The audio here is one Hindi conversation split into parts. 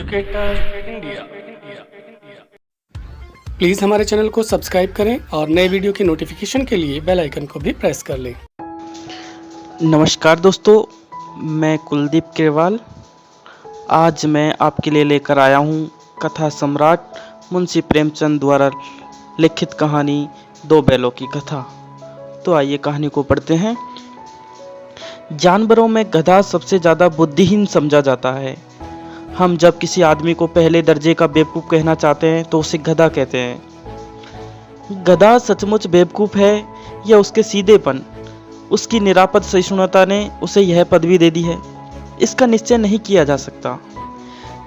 Educator India. प्लीज़ हमारे चैनल को सब्सक्राइब करें और नए वीडियो की नोटिफिकेशन के लिए बेल आइकन को भी प्रेस कर लें। नमस्कार दोस्तों, मैं कुलदीप केरवाल। आज मैं आपके लिए लेकर आया हूँ कथा सम्राट मुंशी प्रेमचंद द्वारा लिखित कहानी दो बैलों की कथा। तो आइए कहानी को पढ़ते हैं। जानवरों में गधा सबसे ज़्यादा बुद्धिहीन समझा जाता है। हम जब किसी आदमी को पहले दर्जे का बेवकूफ़ कहना चाहते हैं तो उसे गधा कहते हैं। गधा सचमुच बेवकूफ़ है या उसके सीधेपन, उसकी निरापद सहिष्णुता ने उसे यह पदवी दे दी है, इसका निश्चय नहीं किया जा सकता।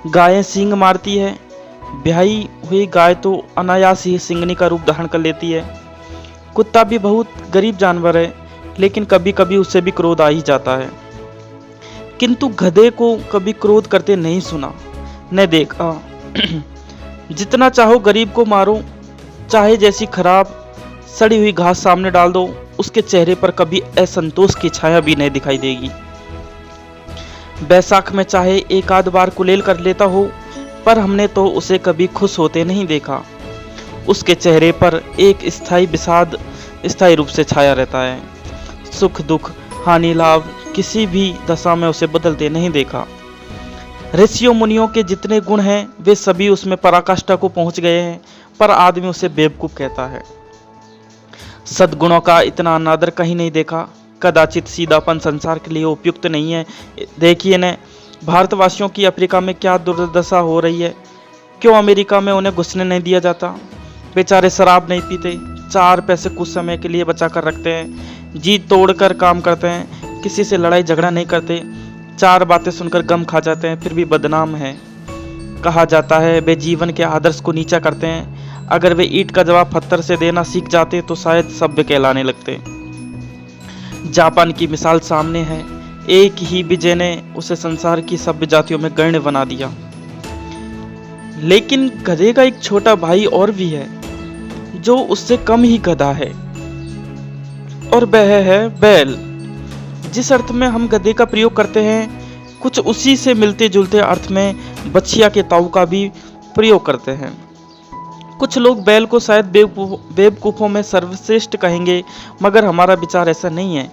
गायें सींग मारती है, ब्याही हुई गाय तो अनायास ही सींगनी का रूप धारण कर लेती है। कुत्ता भी बहुत गरीब जानवर है, लेकिन कभी कभी उससे भी क्रोध आ ही जाता है। किंतु गधे को कभी क्रोध करते नहीं सुना, न देखा। जितना चाहो गरीब को मारो, चाहे जैसी खराब सड़ी हुई घास सामने डाल दो, उसके चेहरे पर कभी असंतोष की छाया भी नहीं दिखाई देगी। बैसाख में चाहे एक आध बार कुलेल कर लेता हो, पर हमने तो उसे कभी खुश होते नहीं देखा। उसके चेहरे पर एक स्थायी विषाद स्थायी रूप से छाया रहता है। सुख दुख हानि लाभ किसी भी दशा में उसे बदलते नहीं देखा। ऋषियों मुनियों के जितने गुण हैं वे सभी उसमें पराकाष्ठा को पहुंच गए हैं, पर आदमी उसे बेवकूफ कहता है। सद्गुणों का इतना अनादर कहीं नहीं देखा। कदाचित सीधापन संसार के लिए उपयुक्त नहीं है। देखिए न, भारतवासियों की अफ्रीका में क्या दुर्दशा हो रही है। क्यों अमेरिका में उन्हें घुसने नहीं दिया जाता? बेचारे शराब नहीं पीते, 4 पैसे कुछ समय के लिए बचा कर रखते हैं, जी तोड़कर काम करते हैं, किसी से लड़ाई झगड़ा नहीं करते, 4 बातें सुनकर गम खा जाते हैं, फिर भी बदनाम है। कहा जाता है वे जीवन के आदर्श को नीचा करते हैं। अगर वे ईंट का जवाब पत्थर से देना सीख जाते तो शायद सभ्य कहलाने लगते। जापान की मिसाल सामने है। एक ही विजय ने उसे संसार की सभ्य जातियों में गण्य बना दिया। लेकिन गधे का एक छोटा भाई और भी है, जो उससे कम ही गधा है, और वह है बैल। जिस अर्थ में हम गधे का प्रयोग करते हैं, कुछ उसी से मिलते जुलते अर्थ में बछिया के ताऊ का भी प्रयोग करते हैं। कुछ लोग बैल को शायद बेवकूफ़ों में सर्वश्रेष्ठ कहेंगे, मगर हमारा विचार ऐसा नहीं है।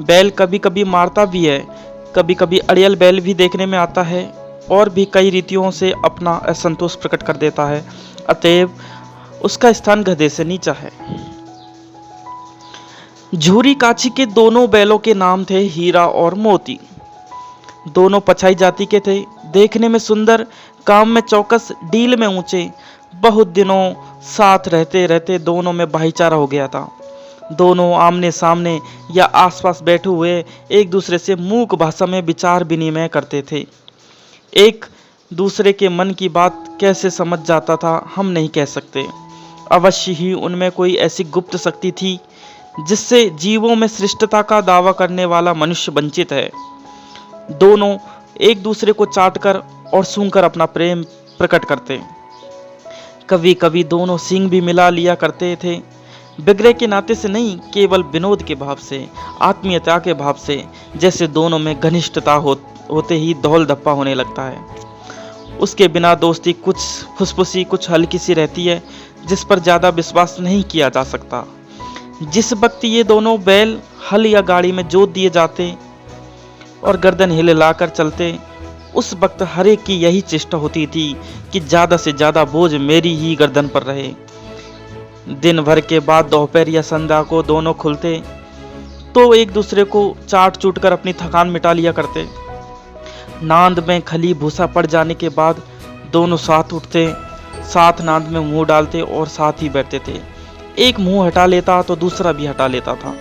बैल कभी कभी मारता भी है, कभी कभी अड़ियल बैल भी देखने में आता है, और भी कई रीतियों से अपना असंतोष प्रकट कर देता है। अतएव उसका स्थान गधे से नीचा है। झूरी काछी के दोनों बैलों के नाम थे हीरा और मोती। दोनों पछाई जाति के थे, देखने में सुंदर, काम में चौकस, डील में ऊंचे। बहुत दिनों साथ रहते रहते दोनों में भाईचारा हो गया था। दोनों आमने सामने या आसपास बैठे हुए एक दूसरे से मूक भाषा में विचार विनिमय करते थे। एक दूसरे के मन की बात कैसे समझ जाता था हम नहीं कह सकते। अवश्य ही उनमें कोई ऐसी गुप्त शक्ति थी जिससे जीवों में श्रेष्ठता का दावा करने वाला मनुष्य वंचित है। दोनों एक दूसरे को चाटकर और सूंघकर अपना प्रेम प्रकट करते। कभी कभी दोनों सींग भी मिला लिया करते थे, विग्रह के नाते से नहीं, केवल विनोद के भाव से, आत्मीयता के भाव से। जैसे दोनों में घनिष्ठता होते ही धौल धप्पा होने लगता है। उसके बिना दोस्ती कुछ फुसफुसी, कुछ हल्की सी रहती है, जिस पर ज़्यादा विश्वास नहीं किया जा सकता। जिस वक्त ये दोनों बैल हल या गाड़ी में जोत दिए जाते और गर्दन हिलाकर चलते, उस वक्त हर एक की यही चेष्टा होती थी कि ज़्यादा से ज़्यादा बोझ मेरी ही गर्दन पर रहे। दिन भर के बाद दोपहर या संध्या को दोनों खुलते तो एक दूसरे को चाट चूट कर अपनी थकान मिटा लिया करते। नांद में खली भूसा पड़ जाने के बाद दोनों साथ उठते, साथ नांद में मुंह डालते और साथ ही बैठते थे। एक मुंह हटा लेता तो दूसरा भी हटा लेता था।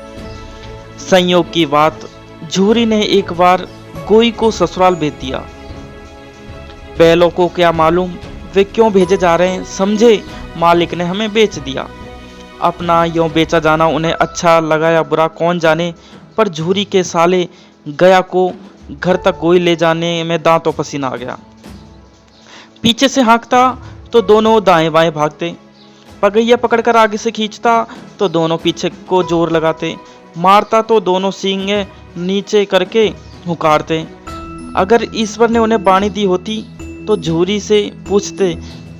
संयोग की बात, झूरी ने एक बार गोई को ससुराल भेज दिया। बैलों को क्या मालूम वे क्यों भेजे जा रहे हैं, समझे मालिक ने हमें बेच दिया। अपना यूं बेचा जाना उन्हें अच्छा लगा या बुरा कौन जाने, पर झूरी के साले गया को घर तक गोई ले जाने में दांतों पसीना आ गया। पीछे से हाँकता तो दोनों दाएं बाएं भागते, पगैया पकड़कर आगे से खींचता तो दोनों पीछे को जोर लगाते, मारता तो दोनों सींगे नीचे करके हुकारते। अगर ईश्वर ने उन्हें बाणी दी होती तो झूरी से पूछते,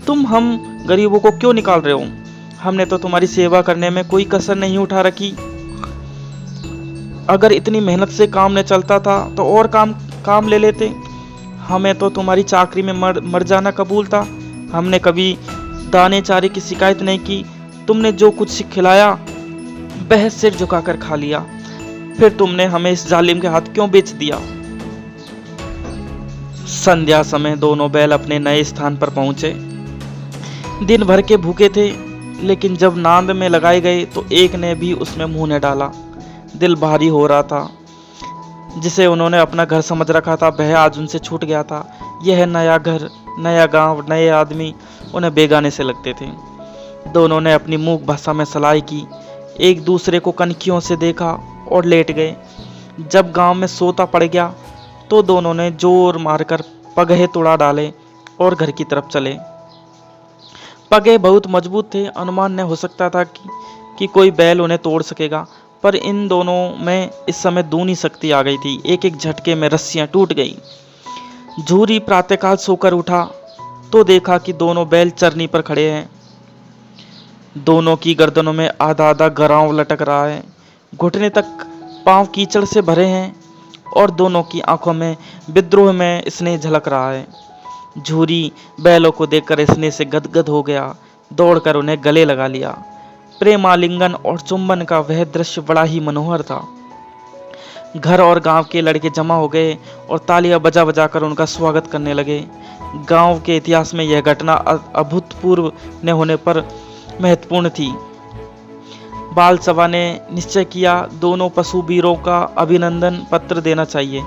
तुम हम गरीबों को क्यों निकाल रहे हो? हमने तो तुम्हारी सेवा करने में कोई कसर नहीं उठा रखी। अगर इतनी मेहनत से काम न चलता था तो और काम ले लेते। हमें तो तुम्हारी चाकरी में मर जाना कबूल था। हमने कभी दाने चारे की शिकायत नहीं की। तुमने जो कुछ खिलाया वह सिर झुकाकर खा लिया। फिर तुमने हमें इस जालिम के हाथ क्यों बेच दिया? संध्या समय दोनों बैल अपने नए स्थान पर पहुंचे। दिन भर के भूखे थे, लेकिन जब नांद में लगाए गए तो एक ने भी उसमें मुंह न डाला। दिल भारी हो रहा था। जिसे उन्होंने अपना घर समझ रखा था वह आज उनसे छूट गया था। यह नया घर, नया गांव, नए आदमी उन्हें बेगाने से लगते थे। दोनों ने अपनी मूक भाषा में सलाह की, एक दूसरे को कनखियों से देखा और लेट गए। जब गांव में सोता पड़ गया तो दोनों ने जोर मारकर पगहे तोड़ा डाले और घर की तरफ चले। पगहे बहुत मजबूत थे। अनुमान न हो सकता था कि कोई बैल उन्हें तोड़ सकेगा, पर इन दोनों में इस समय दूनी शक्ति आ गई थी। एक एक झटके में रस्सियां टूट गई। झूरी प्रातःकाल सोकर उठा तो देखा कि दोनों बैल चरनी पर खड़े हैं। दोनों की गर्दनों में आधा आधा गराव लटक रहा है। घुटने तक पांव कीचड़ से भरे हैं और दोनों की आंखों में विद्रोह में स्नेह झलक रहा है। झूरी बैलों को देखकर स्नेह से गदगद हो गया। दौड़कर उन्हें गले लगा लिया। प्रेमालिंगन और चुंबन का वह दृश्य बड़ा ही मनोहर था। घर और गांव के लड़के जमा हो गए और तालियां बजा बजा कर उनका स्वागत करने लगे। गांव के इतिहास में यह घटना अभूतपूर्व न होने पर महत्वपूर्ण थी। बाल सभा ने निश्चय किया, दोनों पशु वीरों का अभिनंदन पत्र देना चाहिए।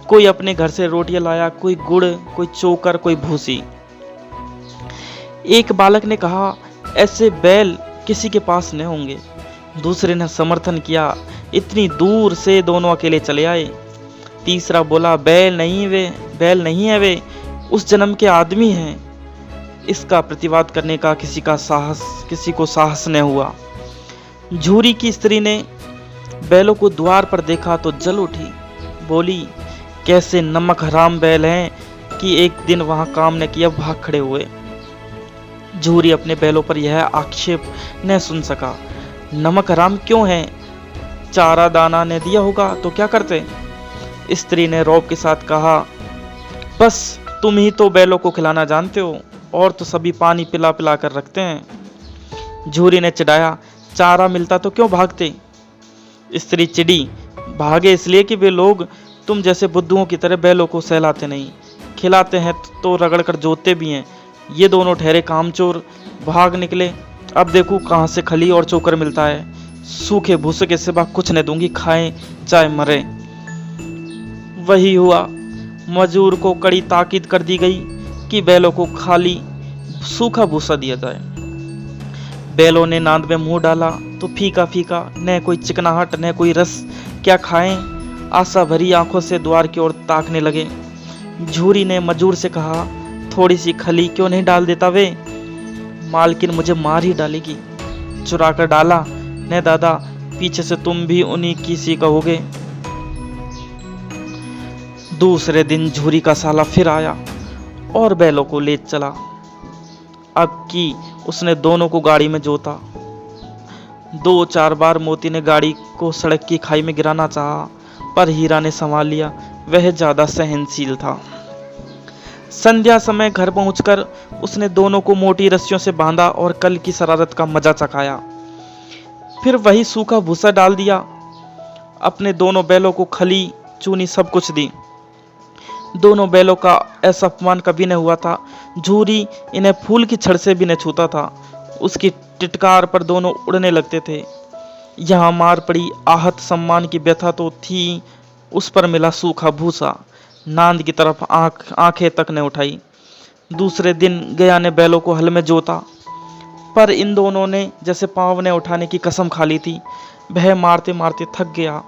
कोई अपने घर से रोटियां लाया, कोई गुड़, कोई चोकर, कोई भूसी। एक बालक ने कहा, ऐसे बैल किसी के पास न होंगे। दूसरे ने समर्थन किया, इतनी दूर से दोनों अकेले चले आए। तीसरा बोला, बैल नहीं है वे उस जन्म के आदमी हैं। इसका प्रतिवाद करने का किसी को साहस न हुआ। झूरी की स्त्री ने बैलों को द्वार पर देखा तो जल उठी। बोली, कैसे नमक हराम बैल हैं कि एक दिन वहां काम न किया भाग खड़े हुए। झूरी अपने बैलों पर यह आक्षेप न सुन सका। नमक हराम क्यों है? चारा दाना ने दिया होगा तो क्या करते? स्त्री ने रौब के साथ कहा, बस तुम ही तो बैलों को खिलाना जानते हो, और तो सभी पानी पिला पिला कर रखते हैं। झूरी ने चिढ़ाया, चारा मिलता तो क्यों भागते? स्त्री चिढ़ी, भागे इसलिए कि वे लोग तुम जैसे बुद्धुओं की तरह बैलों को सहलाते नहीं, खिलाते हैं तो रगड़ कर जोतते भी हैं। ये दोनों ठहरे कामचोर भाग निकले। अब देखो कहाँ से खली और चोकर मिलता है। सूखे भूसे के सिवा कुछ न दूंगी, खाएं चाहे मरे। वही हुआ। मजूर को कड़ी ताकीद कर दी गई कि बैलों को खाली सूखा भूसा दिया जाए। बैलों ने नांद में मुंह डाला तो फीका फीका, न कोई चिकनाहट न कोई रस। क्या खाएं? आशा भरी आंखों से द्वार की ओर ताकने लगे। झूरी ने मजूर से कहा, थोड़ी सी खली क्यों नहीं डाल देता वे? मालकिन मुझे मार ही डालेगी। चुरा कर डाला न दादा, पीछे से तुम भी उन्हीं की सी कहोगे। दूसरे दिन झूरी का साला फिर आया और बैलों को ले चला। अब की उसने दोनों को गाड़ी में जोता। 2-4 बार मोती ने गाड़ी को सड़क की खाई में गिराना चाहा, पर हीरा ने संभाल लिया। वह ज्यादा सहनशील था। संध्या समय घर पहुंचकर उसने दोनों को मोटी रस्सियों से बांधा और कल की शरारत का मजा चखाया। फिर वही सूखा भूसा डाल दिया। अपने दोनों बैलों को खली चूनी सब कुछ दी। दोनों बैलों का ऐसा अपमान कभी न हुआ था। झूरी इन्हें फूल की छड़ से भी न छूता था। उसकी टिटकार पर दोनों उड़ने लगते थे। यहाँ मार पड़ी आहत सम्मान की व्यथा तो थी, उस पर मिला सूखा भूसा। नांद की तरफ आंखें तक न उठाई। दूसरे दिन गया ने बैलों को हल में जोता, पर इन दोनों ने जैसे पाँव ने उठाने की कसम खा ली थी। वह मारते मारते थक गया,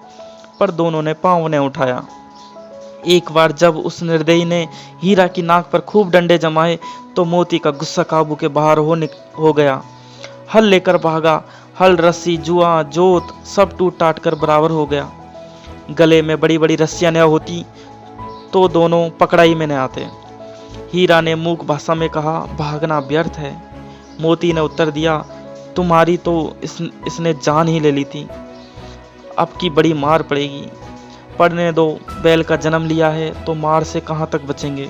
पर दोनों ने पाँव ने उठाया। एक बार जब उस निर्दयी ने हीरा की नाक पर खूब डंडे जमाए तो मोती का गुस्सा काबू के बाहर हो गया। हल लेकर भागा। हल, रस्सी, जुआ, जोत सब टूट टाट कर बराबर हो गया। गले में बड़ी बड़ी रस्सियां न होती तो दोनों पकड़ाई में न आते। हीरा ने मूक भाषा में कहा, भागना व्यर्थ है। मोती ने उत्तर दिया, तुम्हारी तो इसने जान ही ले ली थी, अब की बड़ी मार पड़ेगी। पढ़ने दो, बैल का जन्म लिया है तो मार से कहाँ तक बचेंगे।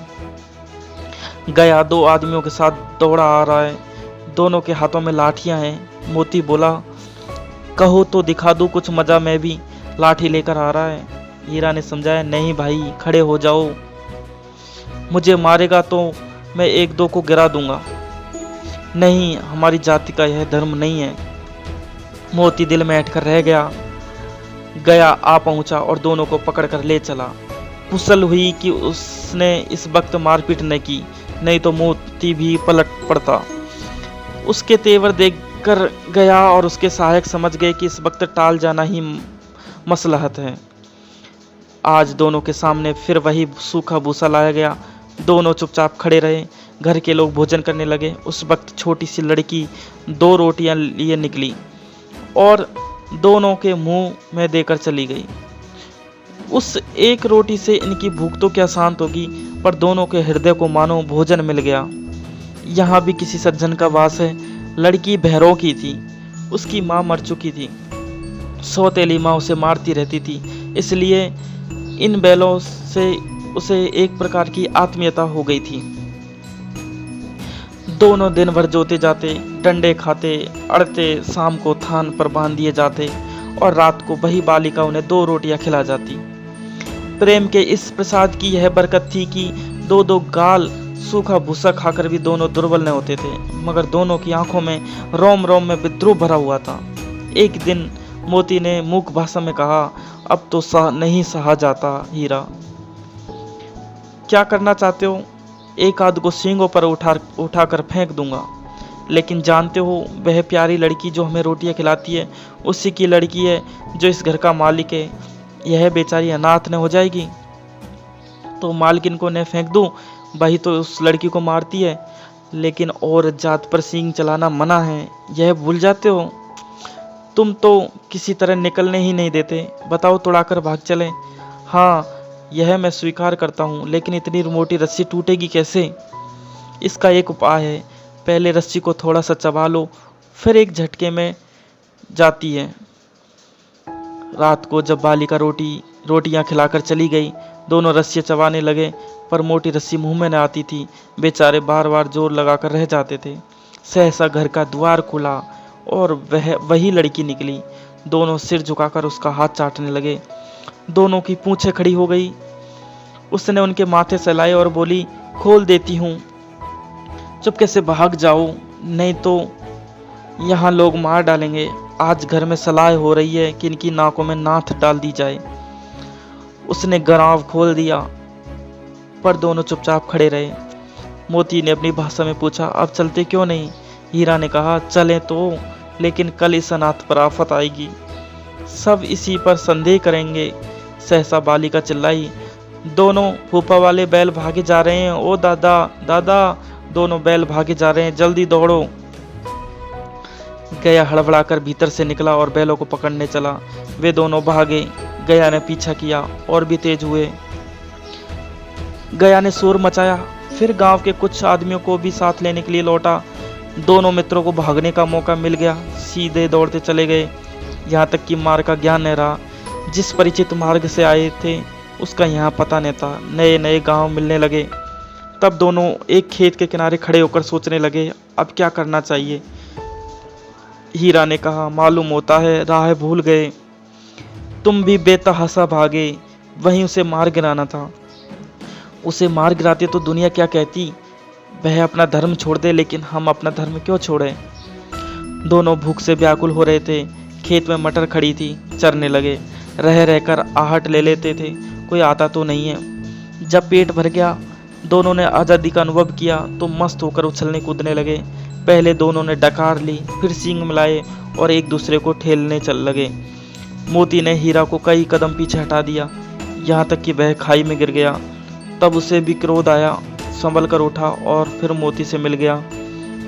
गया 2 आदमियों के साथ दौड़ा आ रहा है, दोनों के हाथों में लाठियां हैं। मोती बोला, कहो तो दिखा दूं कुछ मजा, मैं भी लाठी लेकर आ रहा है। हीरा ने समझाया, नहीं भाई, खड़े हो जाओ, मुझे मारेगा तो मैं 1-2 को गिरा दूंगा। नहीं, हमारी जाति का यह धर्म नहीं है। मोती दिल में अटकर रह गया। गया आ पहुंचा और दोनों को पकड़कर ले चला। कुशल हुई कि उसने इस वक्त मारपीट न की, नहीं तो मोती भी पलट पड़ता। उसके तेवर देखकर गया और उसके सहायक समझ गए कि इस वक्त टाल जाना ही मसलहत है। आज दोनों के सामने फिर वही सूखा भूसा लाया गया। दोनों चुपचाप खड़े रहे। घर के लोग भोजन करने लगे। उस वक्त छोटी सी लड़की 2 रोटियां लिए निकली और दोनों के मुंह में देकर चली गई। उस एक रोटी से इनकी भूख तो क्या शांत होगी, पर दोनों के हृदय को मानो भोजन मिल गया। यहाँ भी किसी सज्जन का वास है। लड़की बहरों की थी, उसकी माँ मर चुकी थी। सौतेली माँ उसे मारती रहती थी, इसलिए इन बैलों से उसे एक प्रकार की आत्मीयता हो गई थी। दोनों दिन भर जोते जाते, डंडे खाते, अड़ते, शाम को थान पर बांध दिए जाते और रात को वही बालिका उन्हें 2 रोटियां खिला जाती। प्रेम के इस प्रसाद की यह बरकत थी कि 2-2 गाल सूखा भूसा खाकर भी दोनों दुर्बल न होते थे, मगर दोनों की आंखों में रोम रोम में विद्रोह भरा हुआ था। एक दिन मोती ने मूक भाषा में कहा, अब तो नहीं सहा जाता हीरा, क्या करना चाहते हो? एक आध को सींगों पर उठाकर फेंक दूंगा, लेकिन जानते हो वह प्यारी लड़की जो हमें रोटियां खिलाती है उसी की लड़की है जो इस घर का मालिक है। यह बेचारी अनाथ न हो जाएगी तो मालकिन को न फेंक दूं, वही तो उस लड़की को मारती है। लेकिन और जात पर सींग चलाना मना है, यह भूल जाते हो। तुम तो किसी तरह निकलने ही नहीं देते, बताओ तोड़ाकर भाग चले। हाँ, यह मैं स्वीकार करता हूँ, लेकिन इतनी मोटी रस्सी टूटेगी कैसे? इसका एक उपाय है, पहले रस्सी को थोड़ा सा चबा लो, फिर एक झटके में जाती है। रात को जब बालिका रोटियां खिलाकर चली गई, दोनों रस्सियां चबाने लगे, पर मोटी रस्सी मुंह में न आती थी। बेचारे बार बार जोर लगाकर रह जाते थे। सहसा घर का द्वार खुला और वही लड़की निकली। दोनों सिर झुकाकर उसका हाथ चाटने लगे। दोनों की पूंछें खड़ी हो गई। उसने उनके माथे सहलाए और बोली, खोल देती हूँ, चुपके से भाग जाओ, नहीं तो यहाँ लोग मार डालेंगे। आज घर में सलाह हो रही है कि इनकी नाकों में नाथ डाल दी जाए। उसने गराव खोल दिया, पर दोनों चुपचाप खड़े रहे। मोती ने अपनी भाषा में पूछा, अब चलते क्यों नहीं? हीरा ने कहा, चलें तो, लेकिन कल इस अनाथ पर आफत आएगी, सब इसी पर संदेह करेंगे। सहसा बालिका चिल्लाई, दोनों फूफा वाले बैल भागे जा रहे हैं। ओ दादा दादा, दोनों बैल भागे जा रहे हैं, जल्दी दौड़ो। गया हड़बड़ाकर भीतर से निकला और बैलों को पकड़ने चला। वे दोनों भागे। गया ने पीछा किया और भी तेज हुए। गया ने शोर मचाया, फिर गांव के कुछ आदमियों को भी साथ लेने के लिए लौटा। दोनों मित्रों को भागने का मौका मिल गया, सीधे दौड़ते चले गए। यहाँ तक कि मार्ग का ज्ञान न रहा। जिस परिचित मार्ग से आए थे उसका यहाँ पता नहीं था। नए नए गांव मिलने लगे। तब दोनों एक खेत के किनारे खड़े होकर सोचने लगे, अब क्या करना चाहिए। हीरा ने कहा, मालूम होता है राह भूल गए, तुम भी बेतहासा भागे, वहीं उसे मार गिराना था। उसे मार गिराते तो दुनिया क्या कहती, वह अपना धर्म छोड़ दे, लेकिन हम अपना धर्म क्यों छोड़ें। दोनों भूख से व्याकुल हो रहे थे। खेत में मटर खड़ी थी, चरने लगे। रह रहकर आहट ले लेते थे, कोई आता तो नहीं है। जब पेट भर गया, दोनों ने आज़ादी का अनुभव किया तो मस्त होकर उछलने कूदने लगे। पहले दोनों ने डकार ली, फिर सींग मिलाए और एक दूसरे को ठेलने चल लगे। मोती ने हीरा को कई कदम पीछे हटा दिया, यहाँ तक कि वह खाई में गिर गया। तब उसे भी क्रोध आया, संभल कर उठा और फिर मोती से मिल गया।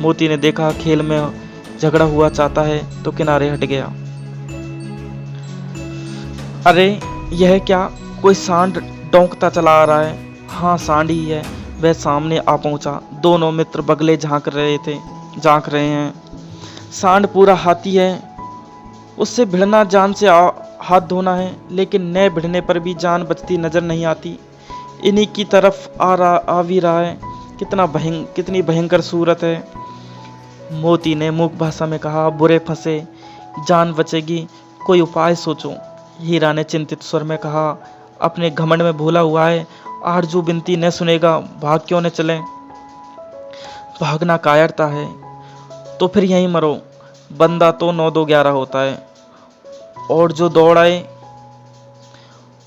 मोती ने देखा खेल में झगड़ा हुआ चाहता है तो किनारे हट गया। अरे यह क्या, कोई सांड डौंकता चला आ रहा है। हाँ, सांड ही है, वह सामने आ पहुंचा। दोनों मित्र बगले झांक रहे हैं। सांड पूरा हाथी है, उससे भिड़ना जान से हाथ धोना है, लेकिन न भिड़ने पर भी जान बचती नजर नहीं आती। इन्हीं की तरफ आ भी रहा है। कितनी भयंकर सूरत है। मोती ने मूक भाषा में कहा, बुरे फंसे, जान बचेगी, कोई उपाय सोचो। हीरा ने चिंतित स्वर में कहा, अपने घमंड में भूला हुआ है, आरजू बिनती न सुनेगा, भाग क्यों न चले। भागना कायरता है तो फिर यहीं मरो। बंदा तो 9-2-11 होता है, और जो दौड़ आए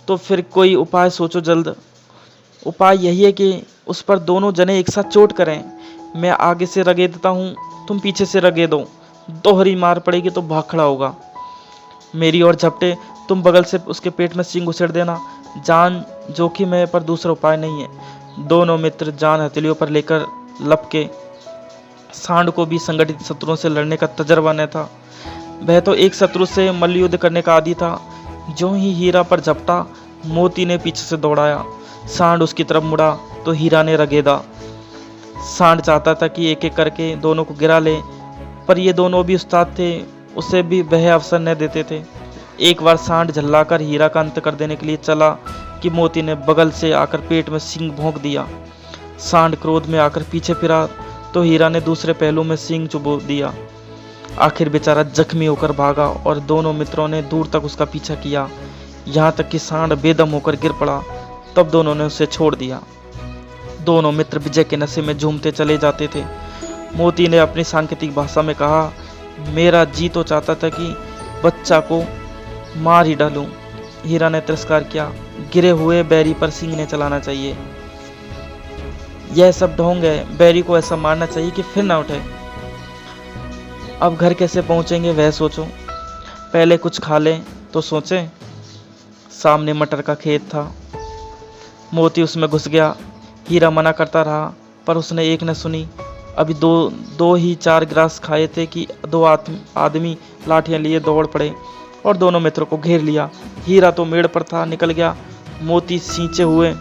तो फिर कोई उपाय सोचो जल्द। उपाय यही है कि उस पर दोनों जने एक साथ चोट करें। मैं आगे से रगेदता हूँ, तुम पीछे से रगेदो। दोहरी मार पड़ेगी तो भाग खड़ा होगा। मेरी ओर झपटे, तुम बगल से उसके पेट में सींग उछेड़ देना। जान जोखिम है पर दूसरा उपाय नहीं है। दोनों मित्र जान हथेलियों पर लेकर लपके। सांड को भी संगठित शत्रुओं से लड़ने का तजर्बा न था। वह तो एक शत्रु से मल्लयुद्ध करने का आदी था। जो ही हीरा पर झपटा, मोती ने पीछे से दौड़ाया। सांड उसकी तरफ मुड़ा तो हीरा ने रगेदा। सांड चाहता था कि एक एक करके दोनों को गिरा ले, पर ये दोनों भी उस्ताद थे, उसे भी वह अवसर न देते थे। एक बार सांड झल्लाकर हीरा का अंत कर देने के लिए चला कि मोती ने बगल से आकर पेट में सींग भोंक दिया। सांड क्रोध में आकर पीछे फिरा तो हीरा ने दूसरे पहलू में सींग चुभो दिया। आखिर बेचारा जख्मी होकर भागा और दोनों मित्रों ने दूर तक उसका पीछा किया, यहाँ तक कि सांड बेदम होकर गिर पड़ा। तब दोनों ने उसे छोड़ दिया। दोनों मित्र विजय के नशे में झूमते चले जाते थे। मोती ने अपनी सांकेतिक भाषा में कहा, मेरा जी तो चाहता था कि बच्चा को मार ही डालूं। हीरा ने तिरस्कार किया, गिरे हुए बैरी पर सींग ने चलाना चाहिए। यह सब ढोंग है, बैरी को ऐसा मारना चाहिए कि फिर ना उठे। अब घर कैसे पहुंचेंगे वह सोचो, पहले कुछ खा लें तो सोचें। सामने मटर का खेत था। मोती उसमें घुस गया। हीरा मना करता रहा पर उसने एक न सुनी। अभी दो ही 4 गिलास खाए थे कि 2 आदमी लाठियां लिए दौड़ पड़े और दोनों मित्रों को घेर लिया। हीरा तो मेड़ पर था, निकल गया। मोती सींचे हुए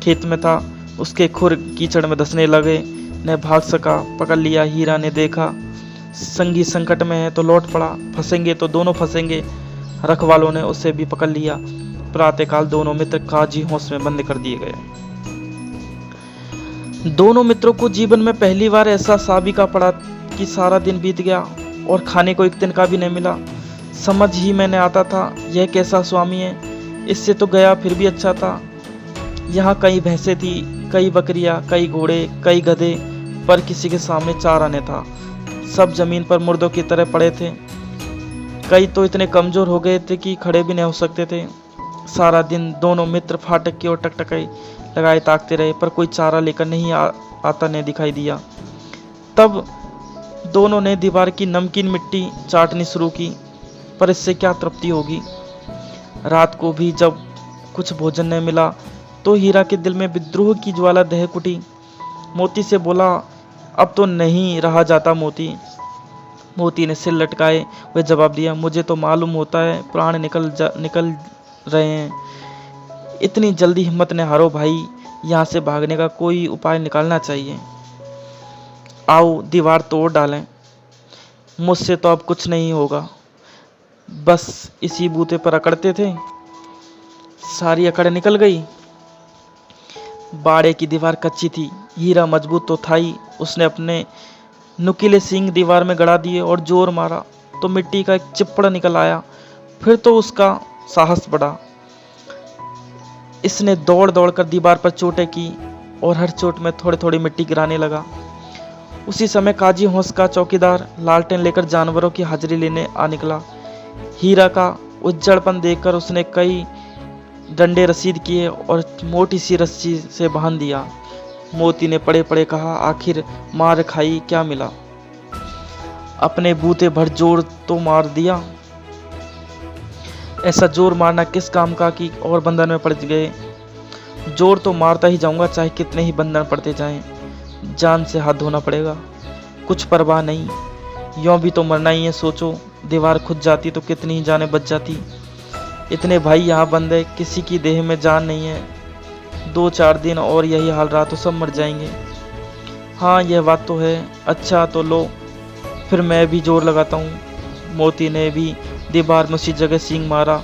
खेत में था, उसके खुर कीचड़ में धंसने लगे, न भाग सका। पकड़ लिया। हीरा ने देखा संगी संकट में है तो लौट पड़ा, फंसेंगे तो दोनों फंसेंगे। रखवालों ने उसे भी पकड़ लिया। प्रातःकाल दोनों मित्र काजी होश में बंद कर दिए गए। दोनों मित्रों को जीवन में पहली बार ऐसा साबिका पड़ा कि सारा दिन बीत गया और खाने को एक दिन का भी नहीं मिला। समझ ही मैंने आता था यह कैसा स्वामी है, इससे तो गया फिर भी अच्छा था। यहाँ कई भैंसें थी, कई बकरियां, कई घोड़े, कई गधे, पर किसी के सामने चारा न था। सब जमीन पर मुर्दों की तरह पड़े थे। कई तो इतने कमजोर हो गए थे कि खड़े भी नहीं हो सकते थे। सारा दिन दोनों मित्र फाटक की ओर टकटकाई लगाए ताकते रहे, पर कोई चारा लेकर नहीं आता ने दिखाई दिया। तब दोनों ने दीवार की नमकीन मिट्टी चाटनी शुरू की, पर इससे क्या तृप्ति होगी। रात को भी जब कुछ भोजन नहीं मिला तो हीरा के दिल में विद्रोह की ज्वाला दहक उठी। मोती से बोला, अब तो नहीं रहा जाता मोती। मोती ने सिर लटकाए हुए जवाब दिया, मुझे तो मालूम होता है प्राण निकल रहे हैं। इतनी जल्दी हिम्मत ने हारो भाई, यहाँ से भागने का कोई उपाय निकालना चाहिए। आओ दीवार तोड़ डालें। मुझसे तो अब कुछ नहीं होगा। बस इसी बूते पर अकड़ते थे, सारी अकड़ निकल गई। बाड़े की दीवार कच्ची थी, हीरा मजबूत तो था ही। उसने अपने नुकीले सींग दीवार में गड़ा दिए और जोर मारा तो मिट्टी का एक चिप्पड़ निकल आया। फिर तो उसका साहस बढ़ा। इसने दौड़ दौड़ कर दीवार पर चोटें की और हर चोट में थोड़ी थोड़ी मिट्टी गिराने लगा। उसी समय काजी होश का चौकीदार लालटेन लेकर जानवरों की हाजिरी लेने आ निकला। हीरा का उज्जड़पन देखकर उसने कई डंडे रसीद किए और मोटी सी रस्सी से बांध दिया। मोती ने पड़े पड़े कहा, आखिर मार खाई क्या मिला। अपने बूते भर जोर तो मार दिया। ऐसा जोर मारना किस काम का कि और बंधन में पड़ गए। जोर तो मारता ही जाऊंगा, चाहे कितने ही बंधन पड़ते जाएं। जान से हाथ धोना पड़ेगा, कुछ परवाह नहीं। यों भी तो मरना ही है। सोचो, दीवार खुद जाती तो कितनी ही जानें बच जाती। इतने भाई यहाँ बंद है, किसी की देह में जान नहीं है। 2-4 दिन और यही हाल रहा तो सब मर जाएंगे। हाँ यह बात तो है। अच्छा तो लो, फिर मैं भी जोर लगाता हूँ। मोती ने भी दीवार में उसी जगह सींग मारा।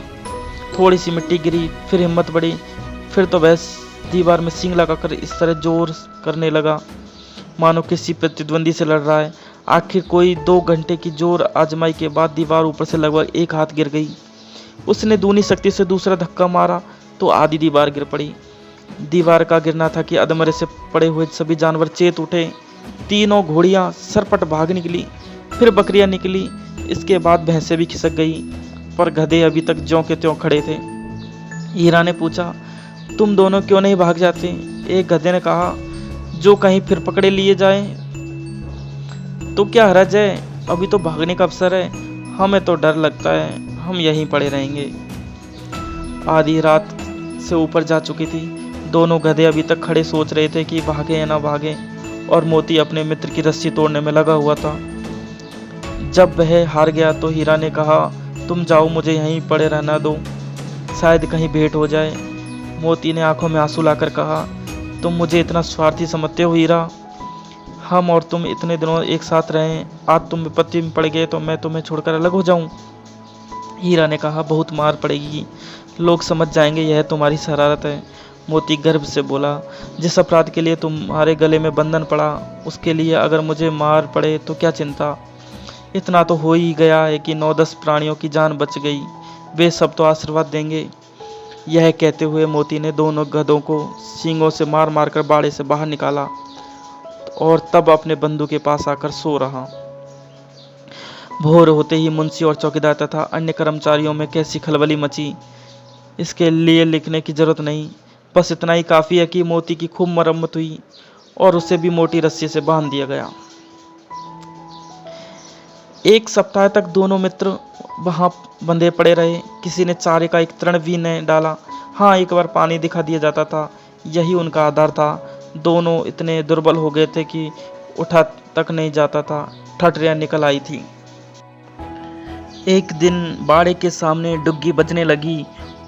थोड़ी सी मिट्टी गिरी, फिर हिम्मत बढ़ी, फिर तो वह दीवार में सींग लगाकर इस तरह जोर करने लगा मानो किसी प्रतिद्वंदी से लड़ रहा है। आखिर कोई 2 घंटे की जोर आजमाई के बाद दीवार ऊपर से लगभग 1 हाथ गिर गई। उसने दूनी शक्ति से दूसरा धक्का मारा तो आधी दीवार गिर पड़ी। दीवार का गिरना था कि अधमरे से पड़े हुए सभी जानवर चेत उठे। तीनों घोड़ियां सरपट भाग निकली, फिर बकरियां निकली, इसके बाद भैंसें भी खिसक गई, पर गधे अभी तक ज्यों के त्यों खड़े थे। हीरा ने पूछा, तुम दोनों क्यों नहीं भाग जाते? एक गधे ने कहा, जो कहीं फिर पकड़े लिए जाए तो क्या हरज है, अभी तो भागने का अवसर है। हमें तो डर लगता है, हम यहीं पड़े रहेंगे। आधी रात से ऊपर जा चुकी थी। दोनों गधे अभी तक खड़े सोच रहे थे कि भागे या ना भागे, और मोती अपने मित्र की रस्सी तोड़ने में लगा हुआ था। जब वह हार गया तो हीरा ने कहा, तुम जाओ, मुझे यहीं पड़े रहना दो, शायद कहीं भेंट हो जाए। मोती ने आंखों में आंसू लाकर कहा, तुम मुझे इतना स्वार्थी समझते हो हीरा? हम और तुम इतने दिनों एक साथ रहे, आज तुम विपत्ति में पड़ गए तो मैं तुम्हें छोड़कर अलग हो जाऊं? हीरा ने कहा, बहुत मार पड़ेगी, लोग समझ जाएंगे यह तुम्हारी शरारत है। मोती गर्व से बोला, जिस अपराध के लिए तुम्हारे गले में बंधन पड़ा, उसके लिए अगर मुझे मार पड़े तो क्या चिंता। इतना तो हो ही गया है कि 9-10 प्राणियों की जान बच गई, वे सब तो आशीर्वाद देंगे। यह कहते हुए मोती ने दोनों गधों को सींगों से मार मार कर बाड़े से बाहर निकाला और तब अपने बंधु के पास आकर सो रहा। भोर होते ही मुंशी और चौकीदार तथा अन्य कर्मचारियों में कैसी खलबली मची, इसके लिए लिखने की जरूरत नहीं। बस इतना ही काफ़ी है कि मोती की खूब मरम्मत हुई और उसे भी मोटी रस्सी से बांध दिया गया। 1 सप्ताह तक दोनों मित्र वहां बंधे पड़े रहे। किसी ने चारे का एक तृण भी न डाला। हाँ, एक बार पानी दिखा दिया जाता था, यही उनका आधार था। दोनों इतने दुर्बल हो गए थे कि उठा तक नहीं जाता था। ठठरियां निकल आई थी। एक दिन बाड़े के सामने डुग्गी बजने लगी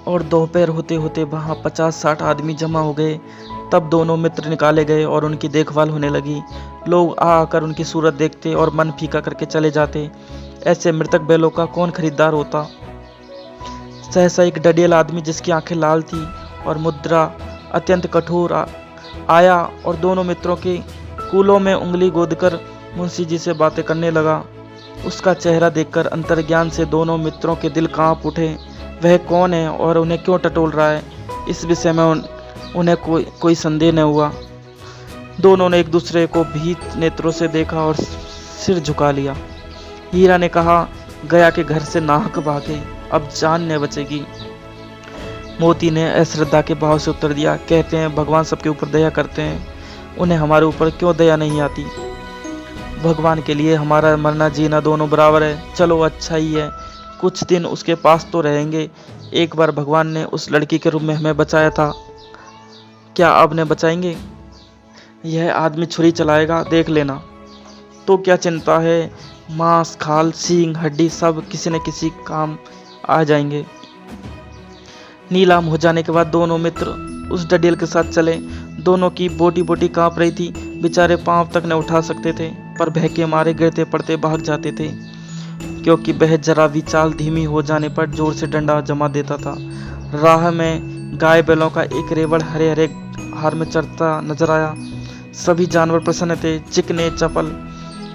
और दोपहर होते होते वहां 50-60 आदमी जमा हो गए। तब दोनों मित्र निकाले गए और उनकी देखभाल होने लगी। लोग आकर उनकी सूरत देखते और मन फीका करके चले जाते। ऐसे मृतक बैलों का कौन खरीदार होता। सहसा एक डडियल आदमी जिसकी आंखें लाल थी और मुद्रा अत्यंत कठोर आया और दोनों मित्रों के कूलों में उंगली गोदकर मुंशी जी से बातें करने लगा। उसका चेहरा देखकर अंतर्ज्ञान से दोनों मित्रों के दिल कांप उठे। वह कौन है और उन्हें क्यों टटोल रहा है, इस विषय में उन्हें कोई संदेह न हुआ। दोनों ने एक दूसरे को भीत नेत्रों से देखा और सिर झुका लिया। हीरा ने कहा, गया के घर से नाहक भागे, अब जान न बचेगी। मोती ने अश्रद्धा के भाव से उत्तर दिया, कहते हैं भगवान सबके ऊपर दया करते हैं, उन्हें हमारे ऊपर क्यों दया नहीं आती। भगवान के लिए हमारा मरना जीना दोनों बराबर है। चलो अच्छा ही है, कुछ दिन उसके पास तो रहेंगे। एक बार भगवान ने उस लड़की के रूप में हमें बचाया था, क्या अब ने बचाएंगे? यह आदमी छुरी चलाएगा, देख लेना। तो क्या चिंता है, मांस खाल सींग हड्डी सब किसी न किसी काम आ जाएंगे। नीलाम हो जाने के बाद दोनों मित्र उस डडेल के साथ चले। दोनों की बोटी बोटी कांप रही थी, बेचारे पांव तक न उठा सकते थे, पर भय के मारे गिरते पड़ते भाग जाते थे, क्योंकि वह जरा भी चाल धीमी हो जाने पर जोर से डंडा जमा देता था। राह में गाय बैलों का एक रेवड़ हरे हरे हार में चढ़ता नजर आया। सभी जानवर प्रसन्न थे, चिकने चपल,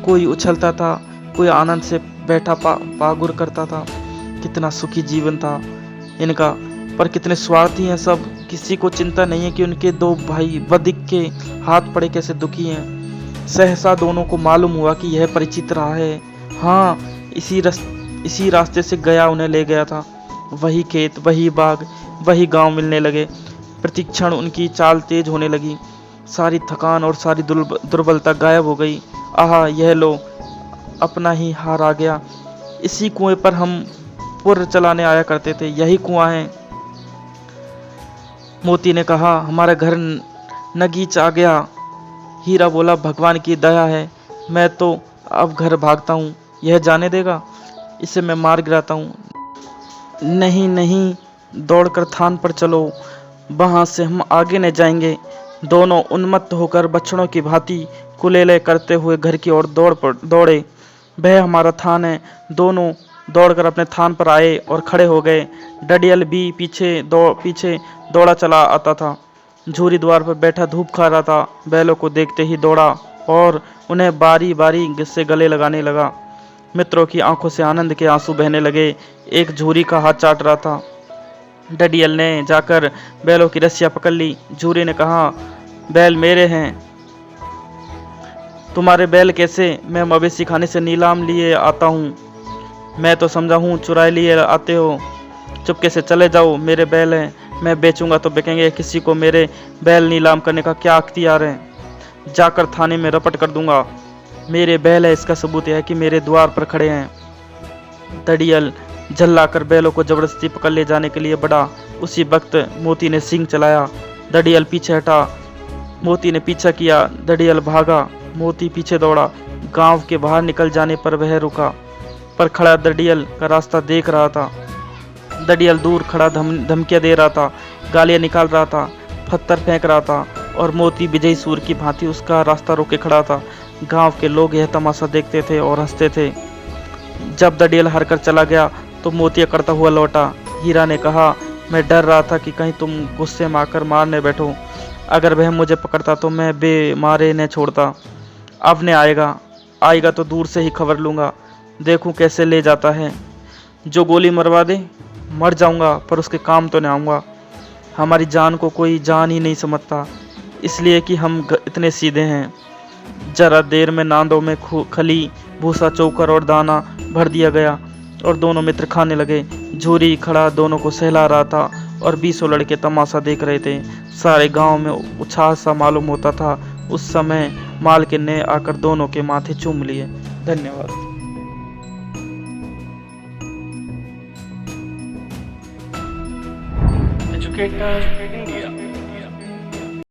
कोई उछलता था, कोई आनंद से बैठा पागुर करता था। कितना सुखी जीवन था इनका, पर कितने स्वार्थी हैं सब। किसी को चिंता नहीं है कि उनके 2 भाई वधिक के हाथ पड़े कैसे दुखी हैं। सहसा दोनों को मालूम हुआ कि यह परिचित रहा है। हाँ, इसी रास्ते से गया उन्हें ले गया था। वही खेत, वही बाग, वही गांव मिलने लगे। प्रतिक्षण उनकी चाल तेज होने लगी। सारी थकान और सारी दुर्बलता गायब हो गई। आहा, यह लो, अपना ही हार आ गया। इसी कुएं पर हम पुर चलाने आया करते थे, यही कुआं है। मोती ने कहा, हमारा घर नगीच आ गया। हीरा बोला, भगवान की दया है, मैं तो अब घर भागता हूँ। यह जाने देगा, इसे मैं मार गिराता हूँ। नहीं नहीं, दौड़कर थान पर चलो। वहाँ से हम आगे न जाएंगे। दोनों उन्मत्त होकर बछड़ों की भांति कुलेले करते हुए घर की ओर दौड़े। वह हमारा थान है। दोनों दौड़कर अपने थान पर आए और खड़े हो गए। डडियल भी पीछे दौड़ा चला आता था। झूरी द्वार पर बैठा धूप खा रहा था। बैलों को देखते ही दौड़ा और उन्हें बारी बारी से गले लगाने लगा। मित्रों की आंखों से आनंद के आंसू बहने लगे। एक झूरी का हाथ चाट रहा था। डडियल ने जाकर बैलों की रस्सियां पकड़ ली। झूरी ने कहा, बैल मेरे हैं। तुम्हारे बैल कैसे? मैं मवेशी खाने से नीलाम लिए आता हूँ। मैं तो समझा हूँ चुराए लिए आते हो। चुपके से चले जाओ, मेरे बैल हैं। मैं बेचूंगा तो बिकेंगे। किसी को मेरे बैल नीलाम करने का क्या अख्तियार है? जाकर थाने में रपट कर दूंगा। मेरे बैल है, इसका सबूत है कि मेरे द्वार पर खड़े हैं। डडियल झल्लाकर बैलों को जबरदस्ती पकड़ ले जाने के लिए बढ़ा। उसी वक्त मोती ने सींग चलाया। डडियल पीछे हटा। मोती ने पीछा किया। डडियल भागा। मोती पीछे दौड़ा। गांव के बाहर निकल जाने पर वह रुका, पर खड़ा डडियल का रास्ता देख रहा था। डडियल दूर खड़ा धमकियां दे रहा था, गालियां निकाल रहा था, पत्थर फेंक रहा था और मोती विजयी सूर की भांति उसका रास्ता रोके खड़ा था। गांव के लोग यह तमाशा देखते थे और हंसते थे। जब डडियल हारकर चला गया तो मोती अकड़ता हुआ लौटा। हीरा ने कहा, मैं डर रहा था कि कहीं तुम गुस्से में आकर मारने बैठो। अगर वह मुझे पकड़ता तो मैं बेमारे न छोड़ता। अब ने आएगा तो दूर से ही खबर लूँगा, देखूं कैसे ले जाता है। जो गोली मरवा दे मर जाऊंगा, पर उसके काम तो न आऊँगा। हमारी जान को कोई जान ही नहीं समझता, इसलिए कि हम इतने सीधे हैं। जरा देर में नांदों में खली, भूसा, चोकर और दाना भर दिया गया और दोनों मित्र खाने लगे। झूरी खड़ा दोनों को सहला रहा था और 20 लड़के तमाशा देख रहे थे। सारे गांव में उत्साह सा मालूम होता था। उस समय मालकिन ने आकर दोनों के माथे चूम लिए। धन्यवाद। एजुकेटर